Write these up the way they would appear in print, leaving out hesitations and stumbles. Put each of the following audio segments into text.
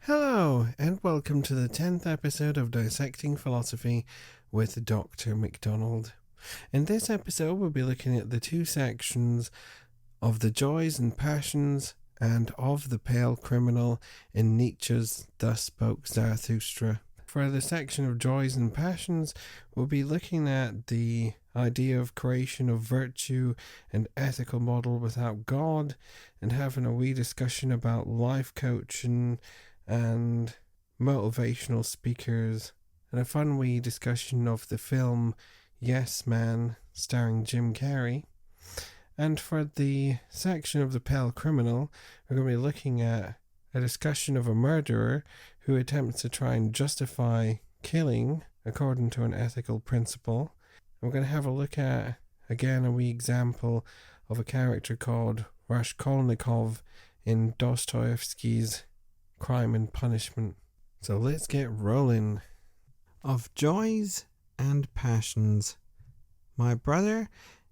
Hello, and welcome to the 10th episode of Dissecting Philosophy with Dr McDonald. In this episode, we'll be looking at the two sections of the joys and passions and of the pale criminal in Nietzsche's Thus Spoke Zarathustra. For the section of joys and passions, we'll be looking at the idea of creation of virtue and ethical model without God, and having a wee discussion about life coaching and motivational speakers, and a fun wee discussion of the film Yes Man starring Jim Carrey. And for the section of the pale criminal, we're going to be looking at a discussion of a murderer who attempts to try and justify killing according to an ethical principle. And we're going to have a look at, again, a wee example of a character called Raskolnikov in Dostoyevski's Crime and Punishment. So let's get rolling. Of joys and passions. My brother,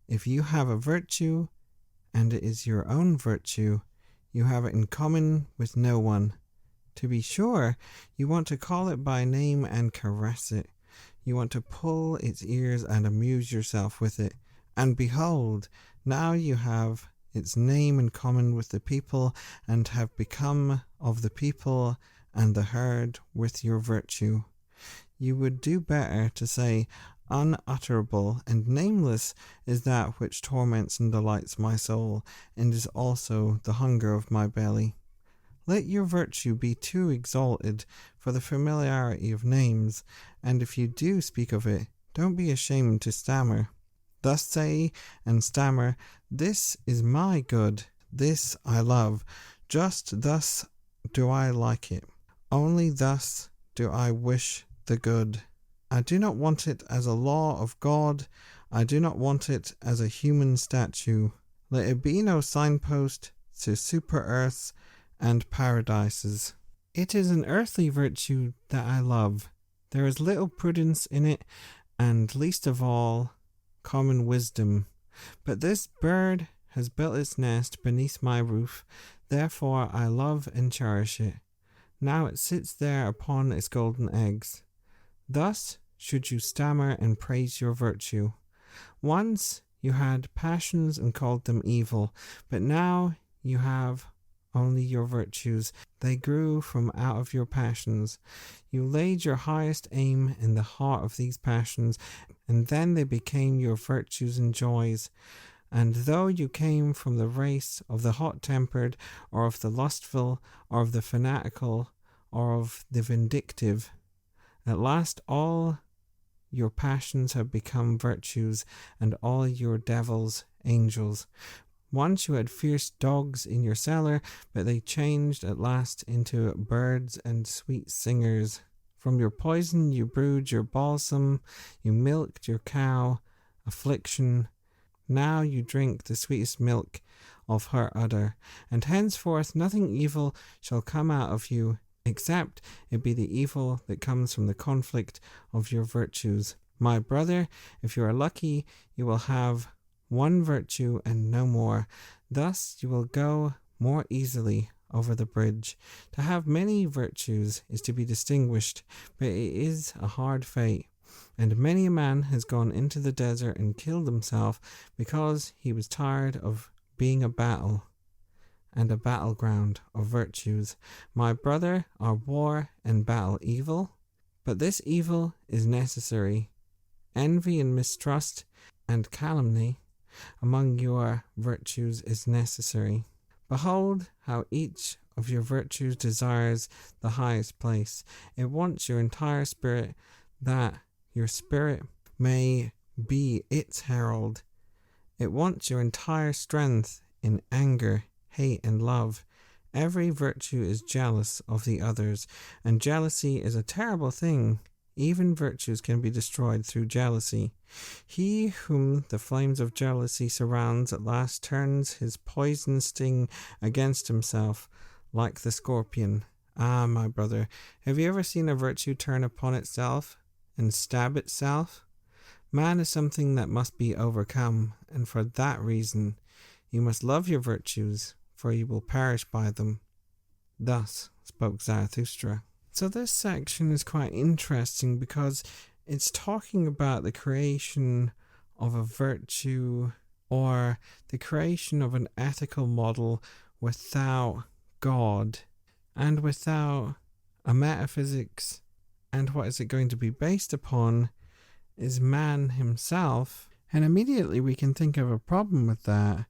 if you have a virtue, and it is your own virtue, you have it in common with no one. To be sure, you want to call it by name and caress it. You want to pull its ears and amuse yourself with it. And behold, now you have its name in common with the people, and have become of the people and the herd with your virtue. You would do better to say, unutterable and nameless is that which torments and delights my soul, and is also the hunger of my belly. Let your virtue be too exalted for the familiarity of names, and if you do speak of it, don't be ashamed to stammer. Thus say and stammer, this is my good, this I love, just thus do I like it, only thus do I wish the good. I do not want it as a law of God, I do not want it as a human statue. Let it be no signpost to super-earths and paradises. It is an earthly virtue that I love. There is little prudence in it, and least of all, common wisdom. But this bird has built its nest beneath my roof, therefore I love and cherish it. Now it sits there upon its golden eggs. Thus should you stammer and praise your virtue. Once you had passions and called them evil, but now you have only your virtues. They grew from out of your passions. You laid your highest aim in the heart of these passions, and then they became your virtues and joys. And though you came from the race of the hot-tempered, or of the lustful, or of the fanatical, or of the vindictive, at last all your passions have become virtues, and all your devils angels. Once you had fierce dogs in your cellar, but they changed at last into birds and sweet singers. From your poison you brewed your balsam, you milked your cow, affliction. Now you drink the sweetest milk of her udder, and henceforth nothing evil shall come out of you, except it be the evil that comes from the conflict of your virtues. My brother, if you are lucky, you will have one virtue and no more. Thus you will go more easily over the bridge. To have many virtues is to be distinguished, but it is a hard fate. And many a man has gone into the desert and killed himself because he was tired of being a battle and a battleground of virtues. My brother, are war and battle evil? But this evil is necessary. Envy and mistrust and calumny among your virtues is necessary. Behold how each of your virtues desires the highest place. It wants your entire spirit, that your spirit may be its herald. It wants your entire strength in anger, hate, and love. Every virtue is jealous of the others, and jealousy is a terrible thing. Even virtues can be destroyed through jealousy. He whom the flames of jealousy surrounds at last turns his poison sting against himself, like the scorpion. Ah, my brother, have you ever seen a virtue turn upon itself and stab itself? Man is something that must be overcome, and for that reason you must love your virtues, for you will perish by them. Thus spoke Zarathustra. So this section is quite interesting because it's talking about the creation of a virtue or the creation of an ethical model without God and without a metaphysics. And what is it going to be based upon is man himself. And immediately we can think of a problem with that,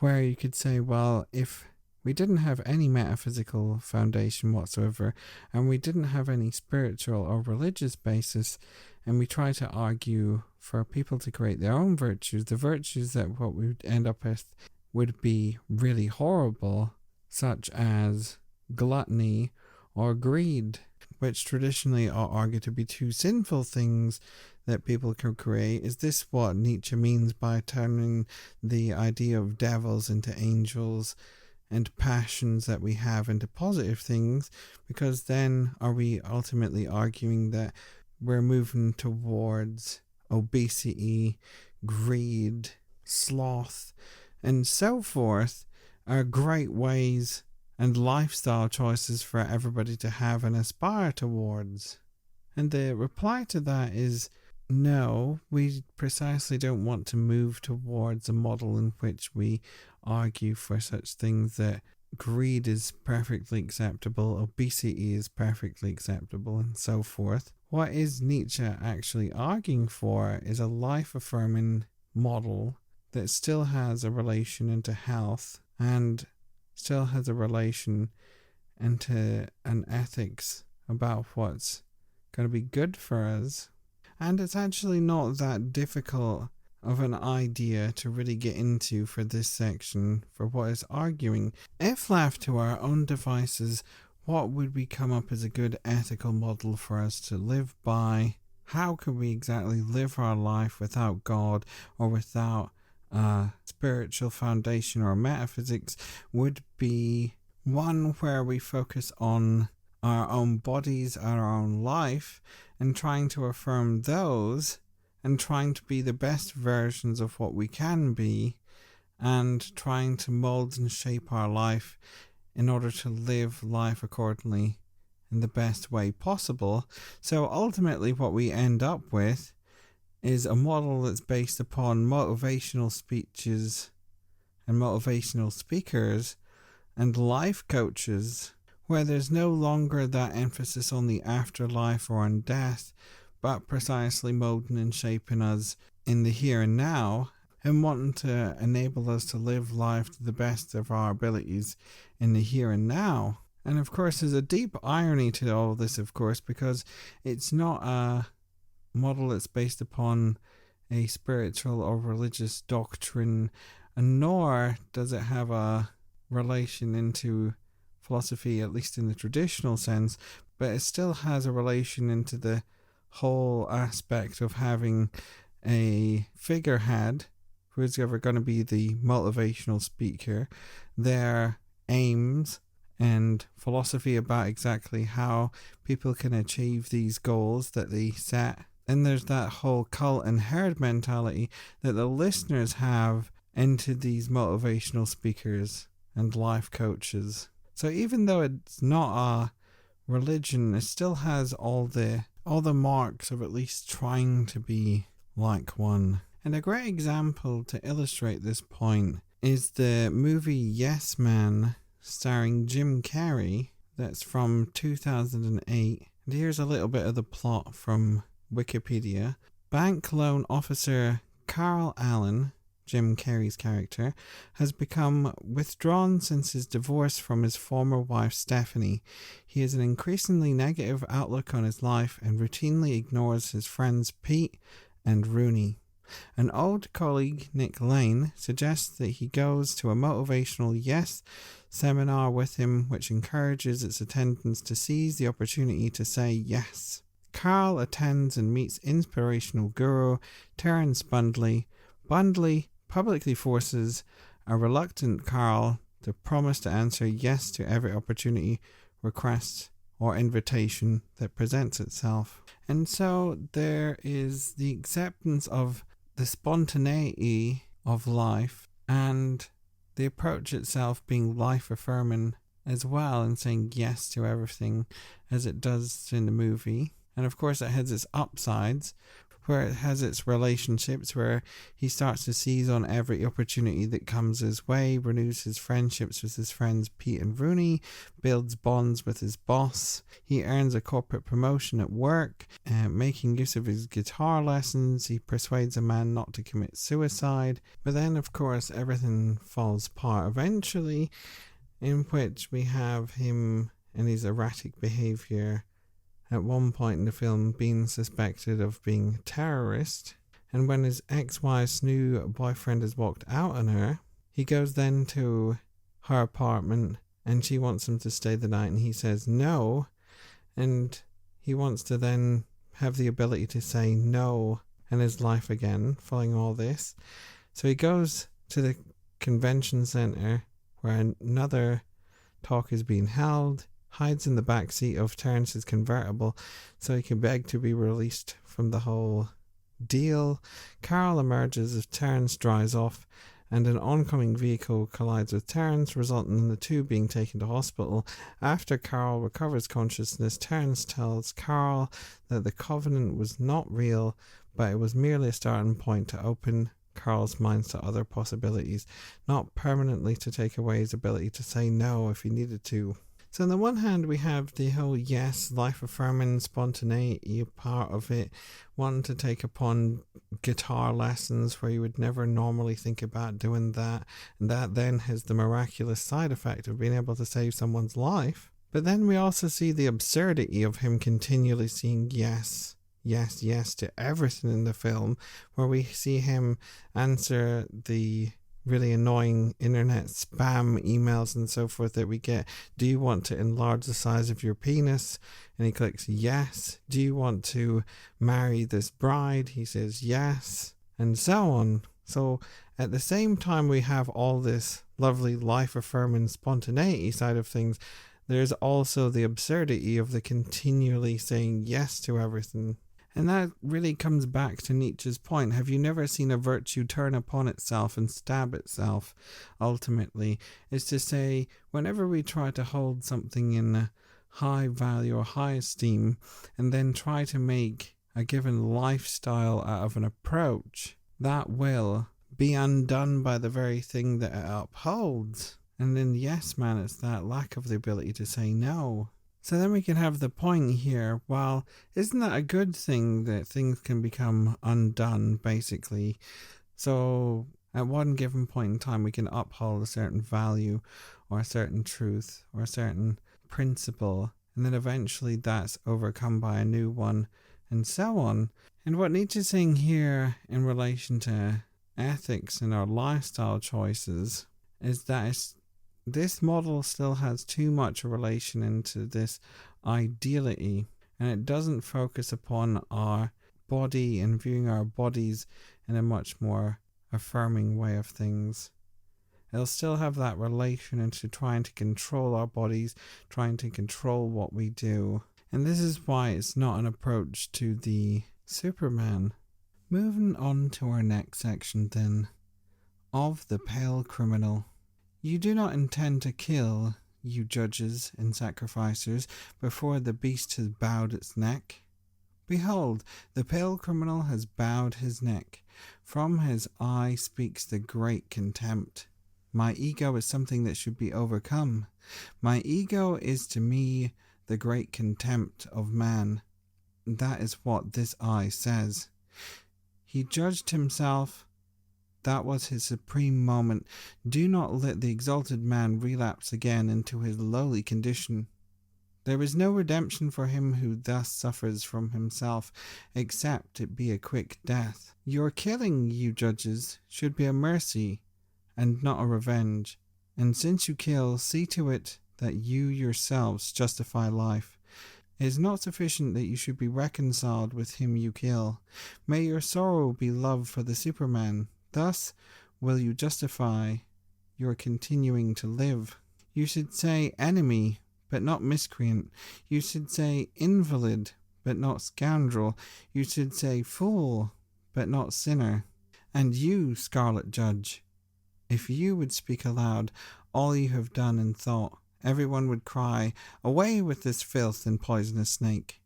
where you could say, well, if we didn't have any metaphysical foundation whatsoever, and we didn't have any spiritual or religious basis, and we try to argue for people to create their own virtues, the virtues that what we would end up with would be really horrible, such as gluttony or greed, which traditionally are argued to be two sinful things that people can create. Is this what Nietzsche means by turning the idea of devils into angels and passions that we have into positive things? Because then are we ultimately arguing that we're moving towards obesity, greed, sloth, and so forth are great ways and lifestyle choices for everybody to have and aspire towards? And the reply to that is no, we precisely don't want to move towards a model in which we argue for such things that greed is perfectly acceptable, obesity is perfectly acceptable, and so forth. What is Nietzsche actually arguing for is a life-affirming model that still has a relation into health and still has a relation into an ethics about what's going to be good for us. And it's actually not that difficult of an idea to really get into for this section, for what is arguing. If left to our own devices, what would we come up as a good ethical model for us to live by? How could we exactly live our life without God or without spiritual foundation or metaphysics? Would be one where we focus on our own bodies, our own life, and trying to affirm those, and trying to be the best versions of what we can be, and trying to mold and shape our life in order to live life accordingly in the best way possible. So ultimately what we end up with is a model that's based upon motivational speeches and motivational speakers and life coaches, where there's no longer that emphasis on the afterlife or on death, but precisely molding and shaping us in the here and now, and wanting to enable us to live life to the best of our abilities in the here and now. And of course, there's a deep irony to all this, of course, because it's not a model that's based upon a spiritual or religious doctrine, nor does it have a relation into philosophy, at least in the traditional sense, but it still has a relation into the whole aspect of having a figurehead who is ever going to be the motivational speaker, their aims and philosophy about exactly how people can achieve these goals that they set. And there's that whole cult and herd mentality that the listeners have into these motivational speakers and life coaches. So even though it's not a religion, it still has all the marks of at least trying to be like one. And a great example to illustrate this point is the movie Yes Man, starring Jim Carrey, that's from 2008. And here's a little bit of the plot from Wikipedia. Bank loan officer Carl Allen, Jim Carrey's character, has become withdrawn since his divorce from his former wife Stephanie. He has an increasingly negative outlook on his life and routinely ignores his friends Pete and Rooney. An old colleague, Nick Lane, suggests that he goes to a motivational yes seminar with him, which encourages its attendants to seize the opportunity to say yes. Carl attends and meets inspirational guru Terence Bundley. Bundley publicly forces a reluctant Carl to promise to answer yes to every opportunity, request, or invitation that presents itself. And so there is the acceptance of the spontaneity of life and the approach itself being life-affirming as well and saying yes to everything as it does in the movie. And of course, it has its upsides, where it has its relationships, where he starts to seize on every opportunity that comes his way, renews his friendships with his friends Pete and Rooney, builds bonds with his boss. He earns a corporate promotion at work, making use of his guitar lessons. He persuades a man not to commit suicide. But then, of course, everything falls apart eventually, in which we have him and his erratic behavior at one point in the film being suspected of being a terrorist. And when his ex-wife's new boyfriend has walked out on her, he goes then to her apartment and she wants him to stay the night and he says no. And he wants to then have the ability to say no in his life again following all this. So he goes to the convention center where another talk is being held, hides in the back seat of Terence's convertible so he can beg to be released from the whole deal. Carl emerges as Terence drives off and an oncoming vehicle collides with Terence, resulting in the two being taken to hospital. After Carl recovers consciousness, Terence tells Carl that the covenant was not real, but it was merely a starting point to open Carl's mind to other possibilities, not permanently to take away his ability to say no if he needed to. So on the one hand, we have the whole yes, life-affirming spontaneity part of it, wanting to take upon guitar lessons where you would never normally think about doing that, and that then has the miraculous side effect of being able to save someone's life. But then we also see the absurdity of him continually saying yes to everything in the film, where we see him answer the really annoying internet spam emails and so forth that we get. Do you want to enlarge the size of your penis? And he clicks yes. Do you want to marry this bride? He says yes, and so on. So at the same time we have all this lovely life-affirming spontaneity side of things, there's also the absurdity of the continually saying yes to everything. And that really comes back to Nietzsche's point. Have you never seen a virtue turn upon itself and stab itself, ultimately? Is to say, whenever we try to hold something in a high value or high esteem, and then try to make a given lifestyle out of an approach, that will be undone by the very thing that it upholds. And in Yes Man, it's that lack of the ability to say no. So then we can have the point here, well, isn't that a good thing that things can become undone, basically? So at one given point in time, we can uphold a certain value or a certain truth or a certain principle, and then eventually that's overcome by a new one, and so on. And what Nietzsche's saying here in relation to ethics and our lifestyle choices is that this model still has too much relation into this ideality, and it doesn't focus upon our body and viewing our bodies in a much more affirming way of things. It'll still have that relation into trying to control our bodies, trying to control what we do. And this is why it's not an approach to the Superman. Moving on to our next section then, of the pale criminal. You do not intend to kill, you judges and sacrificers, before the beast has bowed its neck. Behold, the pale criminal has bowed his neck. From his eye speaks the great contempt. My ego is something that should be overcome. My ego is to me the great contempt of man. That is what this eye says. He judged himself. That was his supreme moment. Do not let the exalted man relapse again into his lowly condition. There is no redemption for him who thus suffers from himself, except it be a quick death. Your killing, you judges, should be a mercy, and not a revenge. And since you kill, see to it that you yourselves justify life. It is not sufficient that you should be reconciled with him you kill. May your sorrow be love for the Superman. Thus will you justify your continuing to live. You should say enemy, but not miscreant. You should say invalid, but not scoundrel. You should say fool, but not sinner. And you, Scarlet Judge, if you would speak aloud all you have done and thought, everyone would cry, "Away with this filth and poisonous snake."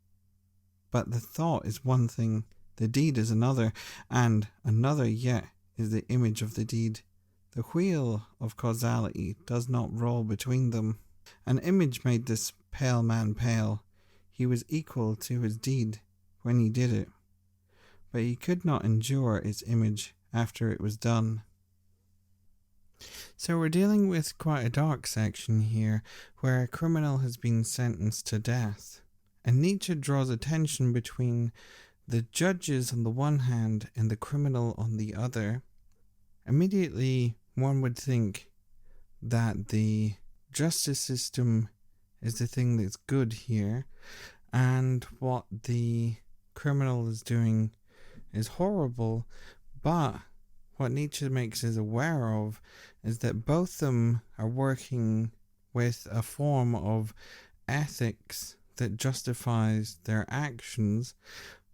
But the thought is one thing, the deed is another, and another yet is the image of the deed. The wheel of causality does not roll between them. An image made this pale man pale. He was equal to his deed when he did it, but he could not endure its image after it was done. So we're dealing with quite a dark section here, where a criminal has been sentenced to death. And Nietzsche draws a tension between the judges on the one hand and the criminal on the other. Immediately, one would think that the justice system is the thing that's good here, and what the criminal is doing is horrible. But what Nietzsche makes us aware of is that both of them are working with a form of ethics that justifies their actions.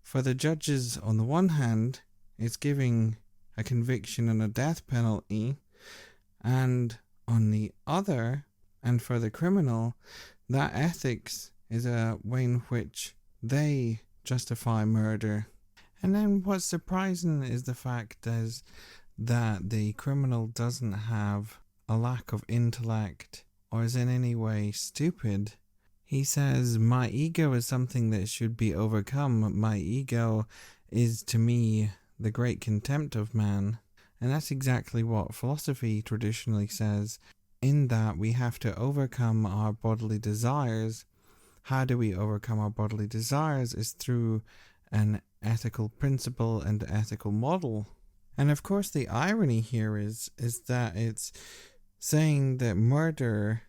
For the judges, on the one hand, it's giving a conviction and a death penalty, and on the other, and for the criminal, that ethics is a way in which they justify murder. And then what's surprising is the fact is that the criminal doesn't have a lack of intellect or is in any way stupid. He says, "My ego is something that should be overcome. My ego is to me the great contempt of man." And that's exactly what philosophy traditionally says, in that we have to overcome our bodily desires. How do we overcome our bodily desires? Is through an ethical principle and ethical model. And of course the irony here is that it's saying that murder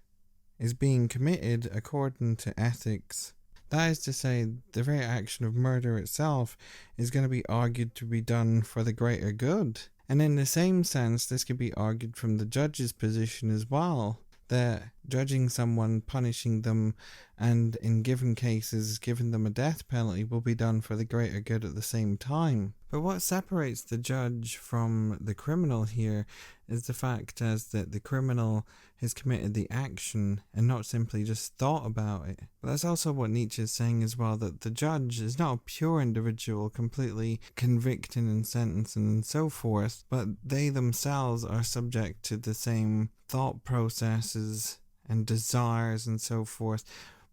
is being committed according to ethics. That is to say, the very action of murder itself is going to be argued to be done for the greater good. And in the same sense, this could be argued from the judge's position as well, that judging someone, punishing them, and in given cases giving them a death penalty will be done for the greater good at the same time. But what separates the judge from the criminal here is the fact as that the criminal has committed the action and not simply just thought about it. But that's also what Nietzsche is saying as well, that the judge is not a pure individual completely convicting and sentencing and so forth, but they themselves are subject to the same thought processes and desires and so forth,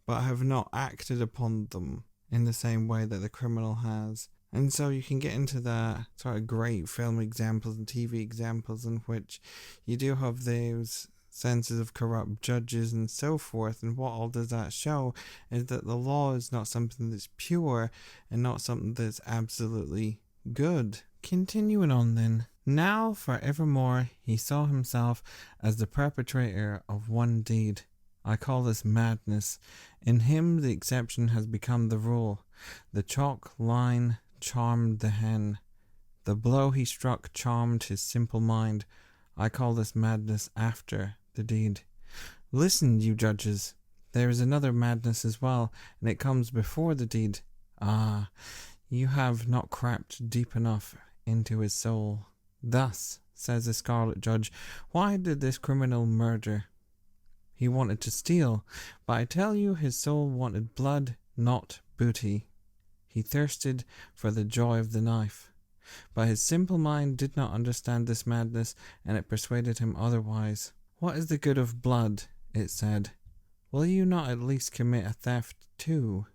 but have not acted upon them in the same way that the criminal has. And so you can get into that sort of great film examples and TV examples in which you do have those senses of corrupt judges and so forth, and what all does that show is that the law is not something that's pure and not something that's absolutely good. Continuing on then. Now for evermore he saw himself as the perpetrator of one deed. I call this madness. In him the exception has become the rule. The chalk line charmed the hen. The blow he struck charmed his simple mind. I call this madness after the deed. Listen, you judges, there is another madness as well, and it comes before the deed. Ah, you have not crept deep enough into his soul. Thus, says the scarlet judge, why did this criminal murder? He wanted to steal, but I tell you his soul wanted blood, not booty. He thirsted for the joy of the knife. But his simple mind did not understand this madness, and it persuaded him otherwise. What is the good of blood? It said. Will you not at least commit a theft too?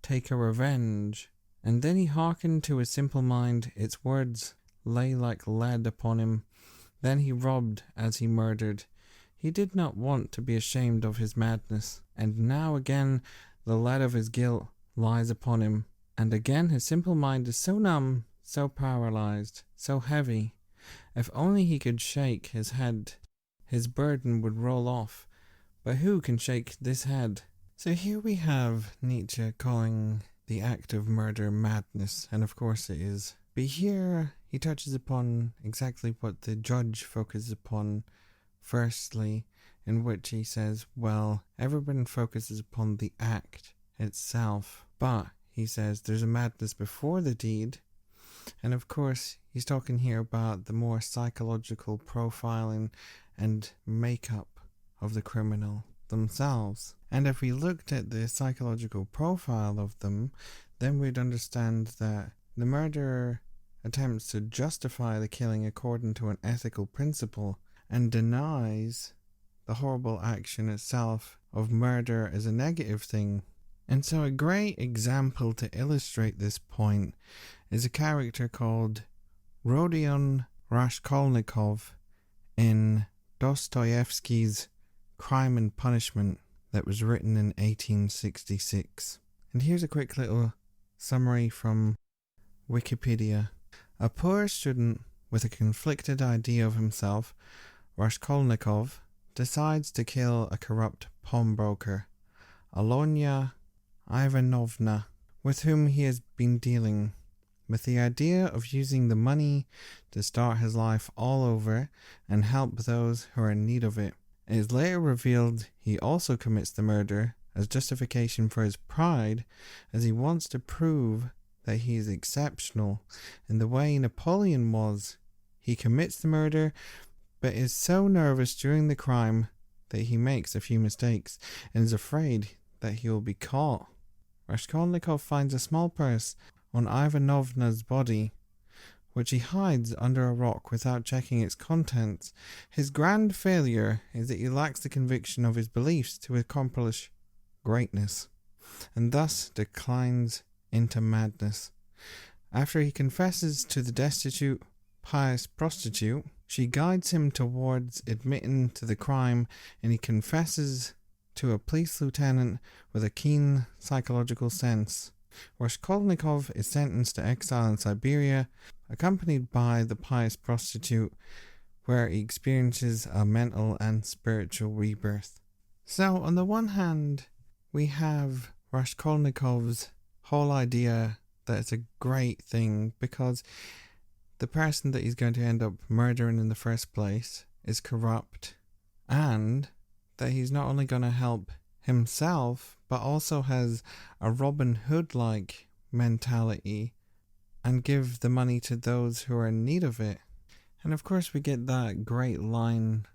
Take a revenge? And then he hearkened to his simple mind. Its words lay like lead upon him. Then he robbed as he murdered. He did not want to be ashamed of his madness. And now again the lead of his guilt lies upon him. And again his simple mind is so numb, so paralyzed, so heavy. If only he could shake his head, his burden would roll off. But who can shake this head? So here we have Nietzsche calling the act of murder madness, and of course it is. But here he touches upon exactly what the judge focuses upon firstly, in which he says, well, everyone focuses upon the act itself, but he says there's a madness before the deed. And of course he's talking here about the more psychological profiling and makeup of the criminal. themselves. And if we looked at the psychological profile of them, then we'd understand that the murderer attempts to justify the killing according to an ethical principle and denies the horrible action itself of murder as a negative thing. And so a great example to illustrate this point is a character called Rodin Raskolnikov in Dostoyevski's Crime and Punishment that was written in 1866. And here's a quick little summary from Wikipedia. A poor student with a conflicted idea of himself, Raskolnikov decides to kill a corrupt pawnbroker, Alonia Ivanovna, with whom he has been dealing, with the idea of using the money to start his life all over and help those who are in need of it. It is later revealed he also commits the murder as justification for his pride, as he wants to prove that he is exceptional in the way Napoleon was. He commits the murder, but is so nervous during the crime that he makes a few mistakes and is afraid that he will be caught. Raskolnikov finds a small purse on Ivanovna's body, which he hides under a rock without checking its contents. His grand failure is that he lacks the conviction of his beliefs to accomplish greatness, and thus declines into madness. After he confesses to the destitute, pious prostitute, she guides him towards admitting to the crime, and he confesses to a police lieutenant with a keen psychological sense. Raskolnikov is sentenced to exile in Siberia, accompanied by the pious prostitute, where he experiences a mental and spiritual rebirth. So, on the one hand, we have Raskolnikov's whole idea that it's a great thing because the person that he's going to end up murdering in the first place is corrupt, and that he's not only going to help himself, but also has a Robin Hood-like mentality and give the money to those who are in need of it. And of course we get that great line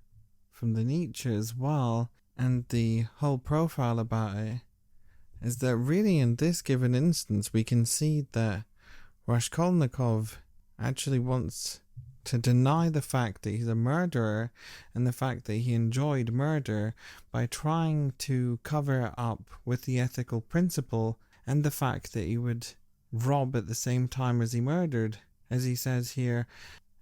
from the Nietzsche as well, and the whole profile about it is that really in this given instance we can see that Raskolnikov actually wants to deny the fact that he's a murderer and the fact that he enjoyed murder by trying to cover it up with the ethical principle and the fact that he would rob at the same time as he murdered. As he says here,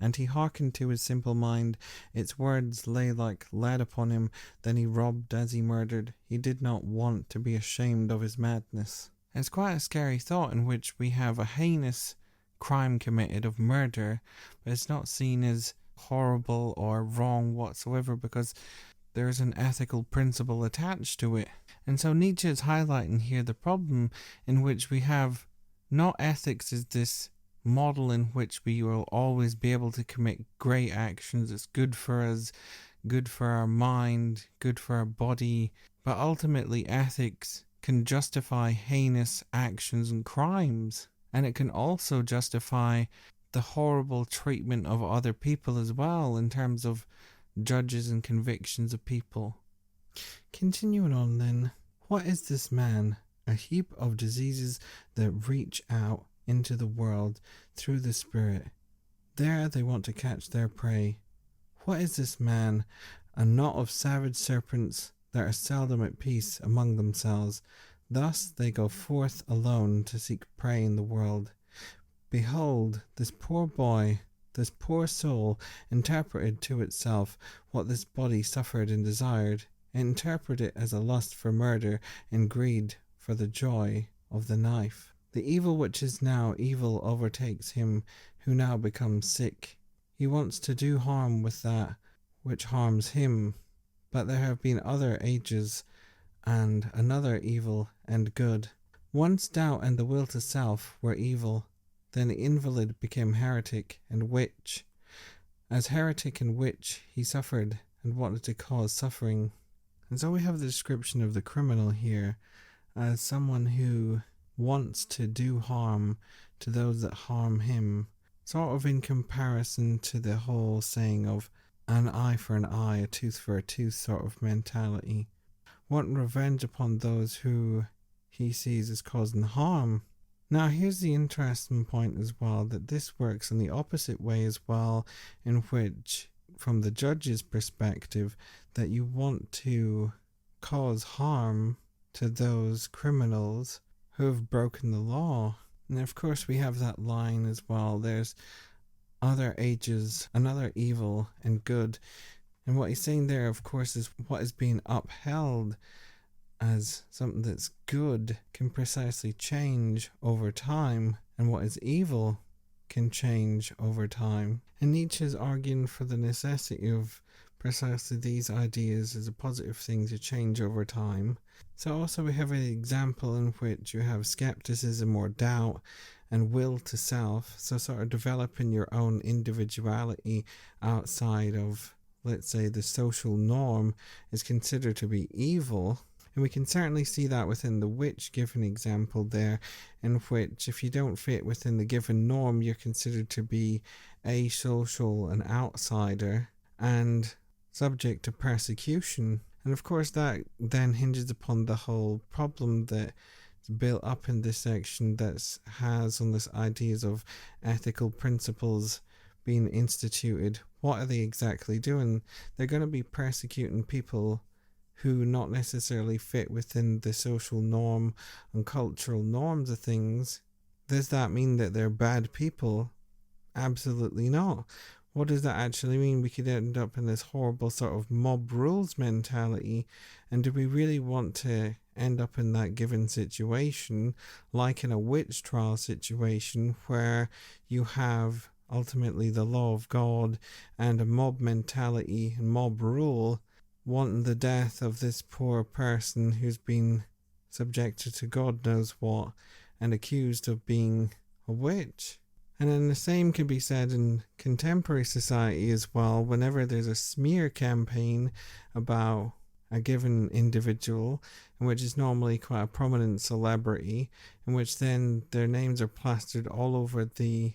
and he hearkened to his simple mind, its words lay like lead upon him, then he robbed as he murdered. He did not want to be ashamed of his madness. It's quite a scary thought in which we have a heinous crime committed of murder, but it's not seen as horrible or wrong whatsoever because there's an ethical principle attached to it. And so Nietzsche is highlighting here the problem in which we have not ethics as this model in which we will always be able to commit great actions. It's good for us, good for our mind, good for our body, but ultimately ethics can justify heinous actions and crimes. And it can also justify the horrible treatment of other people as well in terms of judges and convictions of people. Continuing on then, what is this man? A heap of diseases that reach out into the world through the spirit. There they want to catch their prey. What is this man? A knot of savage serpents that are seldom at peace among themselves. Thus they go forth alone to seek prey in the world. Behold, this poor boy, this poor soul, interpreted to itself what this body suffered and desired, and interpreted it as a lust for murder and greed for the joy of the knife. The evil which is now evil overtakes him who now becomes sick. He wants to do harm with that which harms him, but there have been other ages and another evil and good. Once doubt and the will to self were evil, then the invalid became heretic and witch. As heretic and witch he suffered and wanted to cause suffering. And so we have the description of the criminal here as someone who wants to do harm to those that harm him, sort of in comparison to the whole saying of an eye for an eye, a tooth for a tooth sort of mentality. wanting revenge upon those who he sees as causing harm. Now here's the interesting point as well, that this works in the opposite way as well, in which, from the judge's perspective, that you want to cause harm to those criminals who have broken the law. And of course we have that line as well, there's other ages, another evil and good. And what he's saying there, of course, is what is being upheld as something that's good can precisely change over time, and what is evil can change over time. And Nietzsche is arguing for the necessity of precisely these ideas as a positive thing to change over time. So also we have an example in which you have skepticism or doubt and will to self, so sort of developing your own individuality outside of, let's say, the social norm is considered to be evil. And we can certainly see that within the witch given example there, in which if you don't fit within the given norm, you're considered to be asocial, an outsider, and subject to persecution. And of course that then hinges upon the whole problem that's built up in this section that has on this ideas of ethical principles being instituted. What are they exactly doing? They're going to be persecuting people who not necessarily fit within the social norm and cultural norms of things. Does that mean that they're bad people? Absolutely not. What does that actually mean? We could end up in this horrible sort of mob rules mentality. And do we really want to end up in that given situation, like in a witch trial situation, where you have ultimately the law of God and a mob mentality and mob rule wanting the death of this poor person who's been subjected to God knows what and accused of being a witch? And then the same can be said in contemporary society as well. Whenever there's a smear campaign about a given individual, in which is normally quite a prominent celebrity, in which then their names are plastered all over the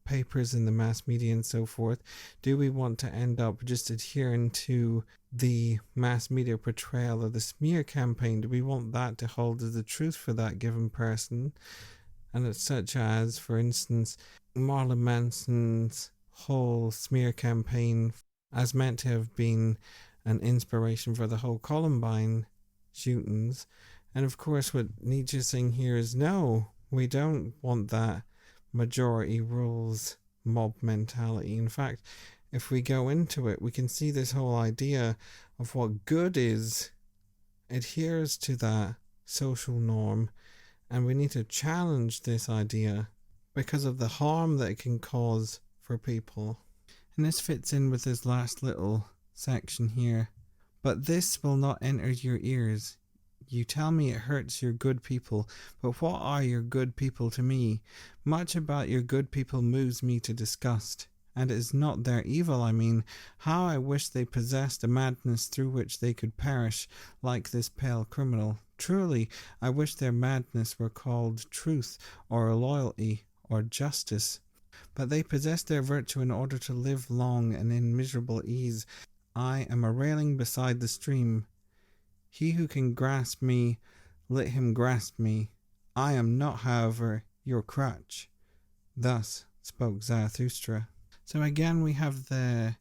papers in the mass media and so forth, do we want to end up just adhering to the mass media portrayal of the smear campaign? Do we want that to hold as the truth for that given person? And it's such as, for instance, Marilyn Manson's whole smear campaign as meant to have been an inspiration for the whole Columbine shootings. And of course what Nietzsche's saying here is, no, we don't want that majority rules mob mentality. In fact, if we go into it, we can see this whole idea of what good is adheres to that social norm, and we need to challenge this idea because of the harm that it can cause for people. And this fits in with this last little section here. But this will not enter your ears. You tell me it hurts your good people, but what are your good people to me? Much about your good people moves me to disgust. And it is not their evil, I mean. How I wish they possessed a madness through which they could perish, like this pale criminal. Truly, I wish their madness were called truth, or loyalty, or justice. But they possess their virtue in order to live long and in miserable ease. I am a railing beside the stream. He who can grasp me, let him grasp me. I am not, however, your crutch. Thus spoke Zarathustra. So again, we have the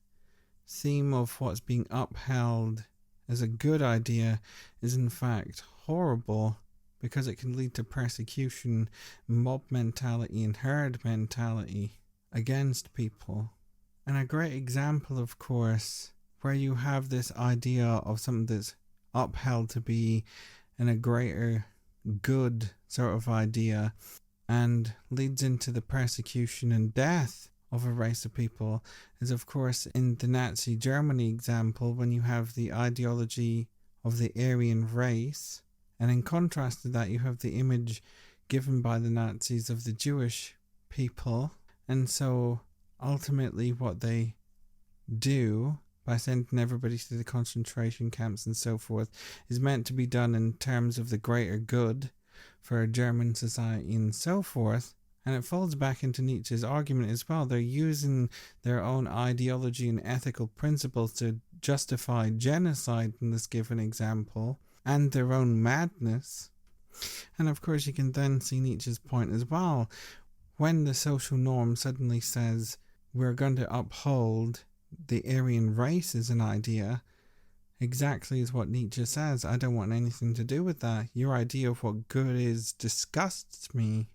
theme of what's being upheld as a good idea is in fact horrible, because it can lead to persecution, mob mentality, and herd mentality against people. And a great example, of course, where you have this idea of something that's upheld to be in a greater good sort of idea and leads into the persecution and death of a race of people is, of course, in the Nazi Germany example, when you have the ideology of the Aryan race, and in contrast to that you have the image given by the Nazis of the Jewish people. And so ultimately what they do by sending everybody to the concentration camps and so forth is meant to be done in terms of the greater good for German society and so forth. And it falls back into Nietzsche's argument as well. They're using their own ideology and ethical principles to justify genocide in this given example. and their own madness. And of course you can then see Nietzsche's point as well. When the social norm suddenly says we're going to uphold the Aryan race as an idea, exactly as what Nietzsche says, I don't want anything to do with that. Your idea of what good is disgusts me.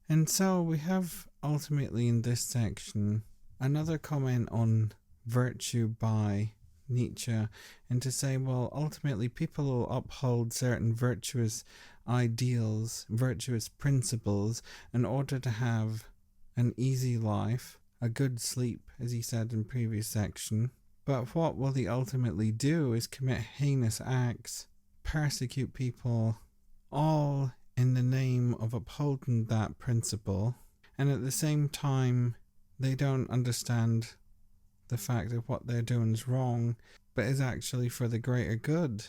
And so we have ultimately in this section another comment on virtue by Nietzsche, and to say, well, ultimately people will uphold certain virtuous ideals, virtuous principles in order to have an easy life, a good sleep, as he said in previous section. But what will they ultimately do is commit heinous acts, persecute people, all in the name of upholding that principle. And at the same time, they don't understand the fact that what they're doing is wrong, but is actually for the greater good.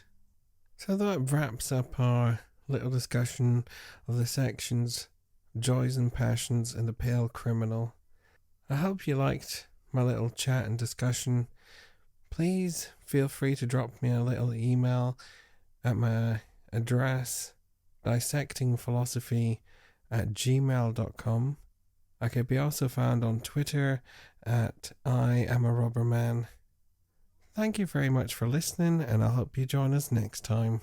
So that wraps up our little discussion of the sections Joys and Passions and the Pale Criminal. I hope you liked my little chat and discussion. Please feel free to drop me a little email at my address dissectingphilosophy@gmail.com. I could be also found on Twitter at @IamARubberman. Thank you very much for listening, and I hope you join us next time.